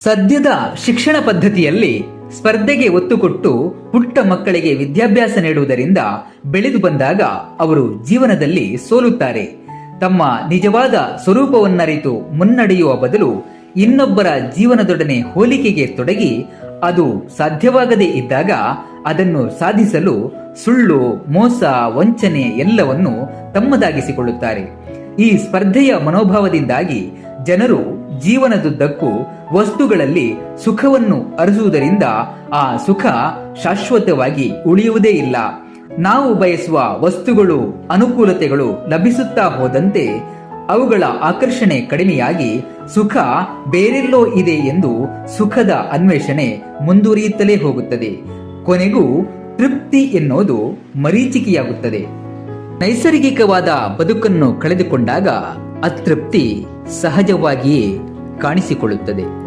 ಸದ್ಯದ ಶಿಕ್ಷಣ ಪದ್ಧತಿಯಲ್ಲಿ ಸ್ಪರ್ಧೆಗೆ ಒತ್ತು ಕೊಟ್ಟು ಪುಟ್ಟ ಮಕ್ಕಳಿಗೆ ವಿದ್ಯಾಭ್ಯಾಸ ನೀಡುವುದರಿಂದ ಬೆಳೆದು ಬಂದಾಗ ಅವರು ಜೀವನದಲ್ಲಿ ಸೋಲುತ್ತಾರೆ. ತಮ್ಮ ನಿಜವಾದ ಸ್ವರೂಪವನ್ನರಿತು ಮುನ್ನಡೆಯುವ ಬದಲು ಇನ್ನೊಬ್ಬರ ಜೀವನದೊಡನೆ ಹೋಲಿಕೆಗೆ ತೊಡಗಿ ಅದು ಸಾಧ್ಯವಾಗದೇ ಇದ್ದಾಗ ಅದನ್ನು ಸಾಧಿಸಲು ಸುಳ್ಳು, ಮೋಸ, ವಂಚನೆ ಎಲ್ಲವನ್ನು ತಮ್ಮದಾಗಿಸಿಕೊಳ್ಳುತ್ತಾರೆ. ಈ ಸ್ಪರ್ಧೆಯ ಮನೋಭಾವದಿಂದಾಗಿ ಜನರು ಜೀವನದುದ್ದಕ್ಕೂ ವಸ್ತುಗಳಲ್ಲಿ ಸುಖವನ್ನು ಅರಸುವುದರಿಂದ ಆ ಸುಖ ಶಾಶ್ವತವಾಗಿ ಉಳಿಯುವುದೇ ಇಲ್ಲ. ನಾವು ಬಯಸುವ ವಸ್ತುಗಳು, ಅನುಕೂಲತೆಗಳು ಲಭಿಸುತ್ತಾ ಹೋದಂತೆ ಅವುಗಳ ಆಕರ್ಷಣೆ ಕಡಿಮೆಯಾಗಿ ಸುಖ ಬೇರೆಲ್ಲೋ ಇದೆ ಎಂದು ಸುಖದ ಅನ್ವೇಷಣೆ ಮುಂದುವರಿಯುತ್ತಲೇ ಹೋಗುತ್ತದೆ. ಕೊನೆಗೂ ತೃಪ್ತಿ ಎನ್ನುವುದು ಮರೀಚಿಕೆಯಾಗುತ್ತದೆ. ನೈಸರ್ಗಿಕವಾದ ಬದುಕನ್ನು ಕಳೆದುಕೊಂಡಾಗ ಅತೃಪ್ತಿ ಸಹಜವಾಗಿಯೇ ಕಾಣಿಸಿಕೊಳ್ಳುತ್ತದೆ.